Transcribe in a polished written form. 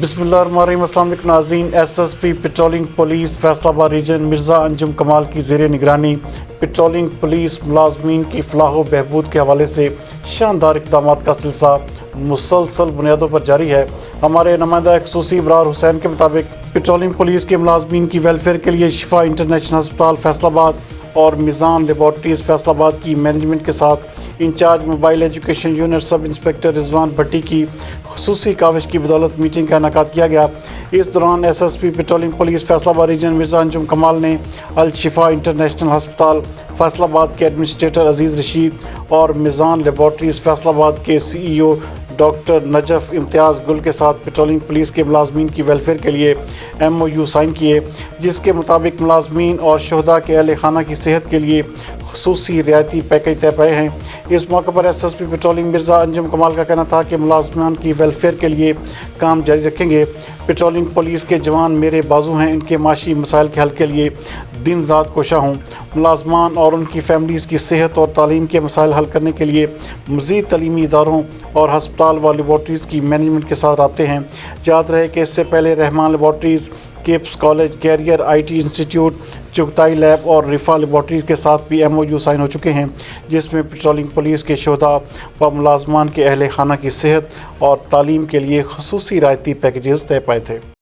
बिस्मिल्लाहिर्रहमानिर्रहीम। अस्सलाम वालेकुम नाज़रीन। SSP patrolling police Faisalabad region Mirza Anjum Kamal की ज़ेरे निगरानी पेट्रोलिंग पुलिस मुलाजमीन की फलाह व बहबूद के हवाले से शानदार इक़दामात का सिलसिला मुसलसल बुनियादों पर जारी है। हमारे नुमाइंदा ख़ुसूसी इब्रार हुसैन के मुताबिक पेट्रोलिंग पुलिस के मुलाजमीन की वेलफेयर के लिए शिफा इंटरनेशनल अस्पताल फैसलाबाद और मिज़ान लेबॉर्ट्रीज़ फैसलाबाद की मैनेजमेंट के साथ in charge mobile education unit sub inspector Rizwan Bhatti की ख़ुसूसी काविश की बदौलत मीटिंग का इनेकाद किया गया। इस दौरान SSP patrolling police Faisalabad region Mirza Anjum Kamal ने अल शिफा इंटरनेशनल अस्पताल फैसलाबाद के एडमिनिस्ट्रेटर अजीज़ रशीद और मिज़ान लेबॉर्ट्रीज़ फैसलाबाद के CEO डॉक्टर नजफ़ इम्तियाज़ गुल के साथ पेट्रोलिंग पुलिस के मुलाजमीन की वेलफेयर के लिए MOU साइन किए, जिसके मुताबिक मुलाजमीन और शहदा के अहल खाना की सेहत के लिए ख़ुसूसी रियायती पैकेज तय पाए हैं। इस मौके पर SSP पेट्रोलिंग मिर्ज़ा अंजुम कमाल का कहना था कि मुलाजमान की वेलफेयर के लिए काम जारी रखेंगे। पेट्रोलिंग पुलिस के जवान मेरे बाजू हैं, इनके माशी मसाइल के हल के लिए दिन रात कोशा हूँ। मुलाजमान और उनकी फैमिलीज़ की सेहत और तालीम के मसाइल हल करने के लिए मज़ीद तलीमी इदारों और हस्पताल व लेबॉर्ट्रीज़ की मैनेजमेंट के साथ रबते हैं। याद रहे कि इससे पहले Rehman laboratories, Kips college, career IT institute, Chughtai lab और रिफा लेबॉर्ट्रीज़ के साथ भी MOU साइन हो चुके हैं, जिसमें पेट्रोलिंग पुलिस के शहदा व मुलाजमान के अहल खाना की सेहत और तालीम के लिए ख़ुसूसी रियायती पैकेजेस तय पाए थे।